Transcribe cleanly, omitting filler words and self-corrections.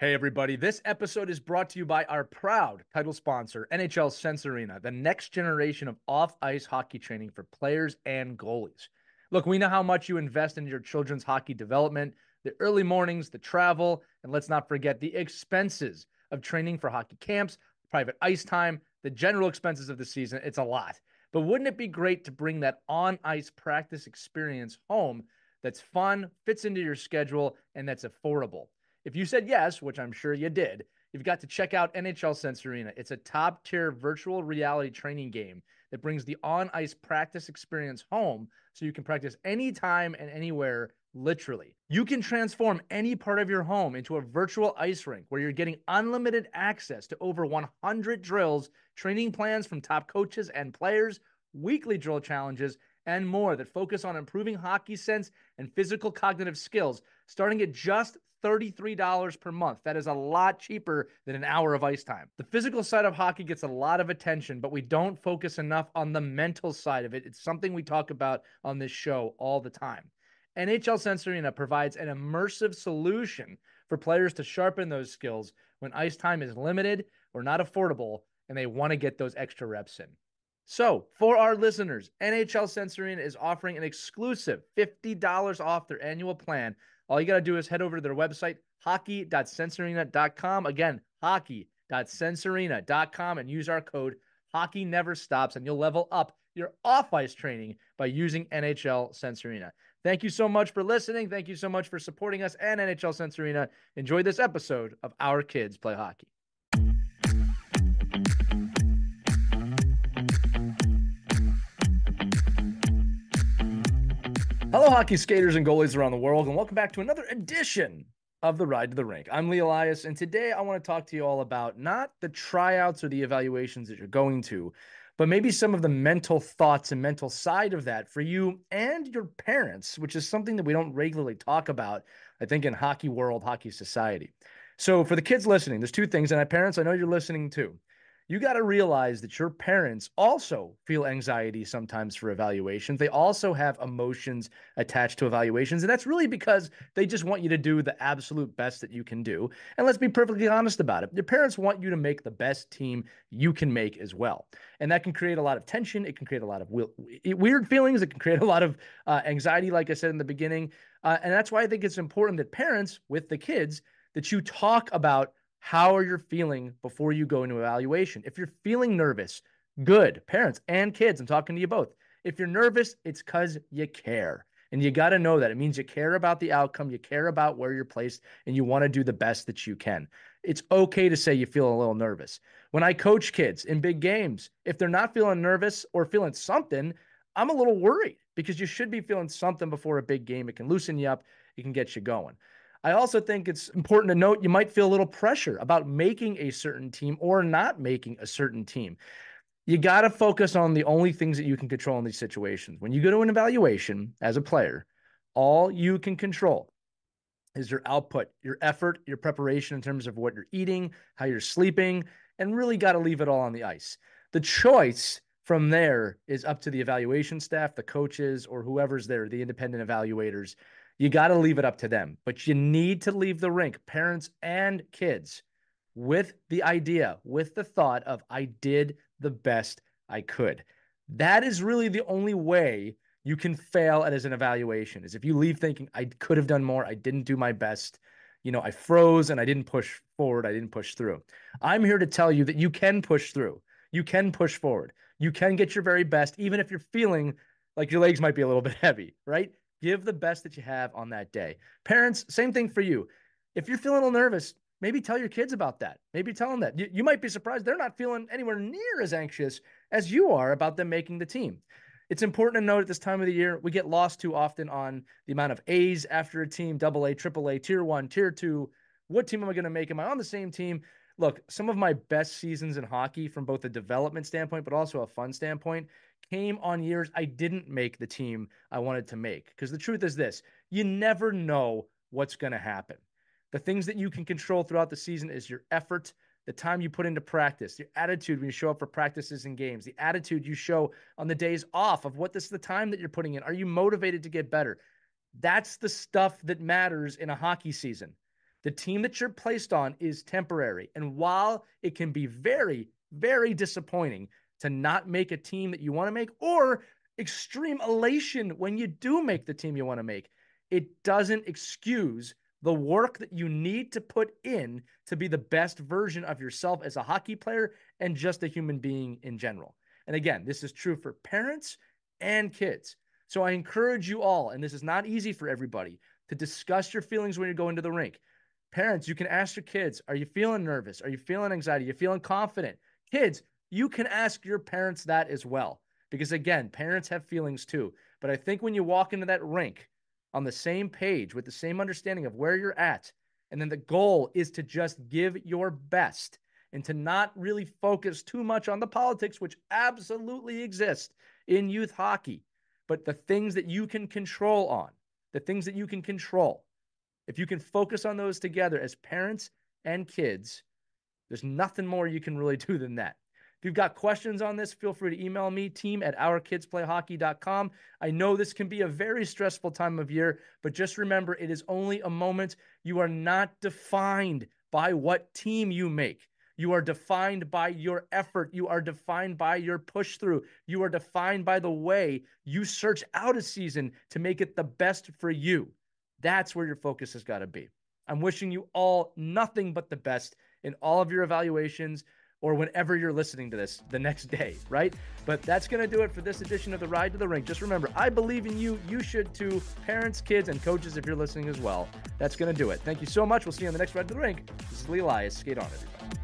Hey, everybody. This episode is brought to you by our proud title sponsor, NHL Sense Arena, the next generation of off-ice hockey training for players and goalies. Look, we know how much you invest in your children's hockey development, the early mornings, the travel, and let's not forget the expenses of training for hockey camps, private ice time, the general expenses of the season. It's a lot. But wouldn't it be great to bring that on-ice practice experience home that's fun, fits into your schedule, and that's affordable? If you said yes, which I'm sure you did, you've got to check out NHL Sense Arena. It's a top-tier virtual reality training game that brings the on-ice practice experience home so you can practice anytime and anywhere, literally. You can transform any part of your home into a virtual ice rink where you're getting unlimited access to over 100 drills, training plans from top coaches and players, weekly drill challenges, and more that focus on improving hockey sense and physical cognitive skills, starting at just $33 per month. That is a lot cheaper than an hour of ice time. The physical side of hockey gets a lot of attention, but we don't focus enough on the mental side of it. It's something we talk about on this show all the time. NHL Sense Arena provides an immersive solution for players to sharpen those skills when ice time is limited or not affordable and they want to get those extra reps in. So, for our listeners, NHL Sense Arena is offering an exclusive $50 off their annual plan. All you got to do is head over to their website, hockey.sensearena.com. Again, hockey.sensearena.com, and use our code HOCKEYNEVERSTOPS, and you'll level up your off-ice training by using NHL Sense Arena. Thank you so much for listening. Thank you so much for supporting us and NHL Sense Arena. Enjoy this episode of Our Kids Play Hockey. Hello, hockey skaters and goalies around the world, and welcome back to another edition of the Ride to the Rink. I'm Lee Elias, and today I want to talk to you all about not the tryouts or the evaluations that you're going to, but maybe some of the mental thoughts and mental side of that for you and your parents, which is something that we don't regularly talk about, I think, in hockey world, hockey society. So for the kids listening, there's two things, and parents, I know you're listening too. You got to realize that your parents also feel anxiety sometimes for evaluations. They also have emotions attached to evaluations. And that's really because they just want you to do the absolute best that you can do. And let's be perfectly honest about it. Your parents want you to make the best team you can make as well. And that can create a lot of tension. It can create a lot of weird feelings. It can create a lot of anxiety, like I said in the beginning. And that's why I think it's important that parents with the kids, that you talk about how are you feeling before you go into evaluation. If you're feeling nervous, good. Parents and kids, I'm talking to you both. If you're nervous, it's because you care. And you got to know that. It means you care about the outcome, you care about where you're placed, and you want to do the best that you can. It's okay to say you feel a little nervous. When I coach kids in big games, if they're not feeling nervous or feeling something, I'm a little worried because you should be feeling something before a big game. It can loosen you up, it can get you going. I also think it's important to note you might feel a little pressure about making a certain team or not making a certain team. You got to focus on the only things that you can control in these situations. When you go to an evaluation as a player, all you can control is your output, your effort, your preparation in terms of what you're eating, how you're sleeping, and really got to leave it all on the ice. The choice from there is up to the evaluation staff, the coaches, or whoever's there, the independent evaluators. You got to leave it up to them, but you need to leave the rink, parents and kids, with the idea, with the thought of, I did the best I could. That is really the only way you can fail as an evaluation, is if you leave thinking, I could have done more, I didn't do my best, I froze and I didn't push forward, I didn't push through. I'm here to tell you that you can push through. You can push forward. You can get your very best, even if you're feeling like your legs might be a little bit heavy, right? Give the best that you have on that day. Parents, same thing for you. If you're feeling a little nervous, maybe tell your kids about that. Maybe tell them that. You might be surprised they're not feeling anywhere near as anxious as you are about them making the team. It's important to note at this time of the year, we get lost too often on the amount of A's after a team, double A, triple A, tier one, tier two. What team am I going to make? Am I on the same team? Look, some of my best seasons in hockey from both a development standpoint, but also a fun standpoint, came on years I didn't make the team I wanted to make. Because the truth is this, you never know what's going to happen. The things that you can control throughout the season is your effort, the time you put into practice, your attitude when you show up for practices and games, the attitude you show on the days off of what this is the time that you're putting in. Are you motivated to get better? That's the stuff that matters in a hockey season. The team that you're placed on is temporary. And while it can be very, very disappointing to not make a team that you want to make, or extreme elation when you do make the team you want to make, it doesn't excuse the work that you need to put in to be the best version of yourself as a hockey player and just a human being in general. And again, this is true for parents and kids. So I encourage you all, and this is not easy for everybody, to discuss your feelings when you're going to the rink. Parents, you can ask your kids, are you feeling nervous? Are you feeling anxiety? Are you feeling confident? Kids, you can ask your parents that as well. Because again, parents have feelings too. But I think when you walk into that rink on the same page with the same understanding of where you're at, and then the goal is to just give your best and to not really focus too much on the politics, which absolutely exist in youth hockey, but the things that you can control on, the things that you can control. If you can focus on those together as parents and kids, there's nothing more you can really do than that. If you've got questions on this, feel free to email me, team@ourkidsplayhockey.com. I know this can be a very stressful time of year, but just remember, it is only a moment. You are not defined by what team you make. You are defined by your effort. You are defined by your push through. You are defined by the way you search out a season to make it the best for you. That's where your focus has got to be. I'm wishing you all nothing but the best in all of your evaluations or whenever you're listening to this the next day, right? But that's going to do it for this edition of the Ride to the Rink. Just remember, I believe in you. You should too. Parents, kids, and coaches, if you're listening as well. That's going to do it. Thank you so much. We'll see you on the next Ride to the Rink. This is Lee Elias. Skate on, everybody.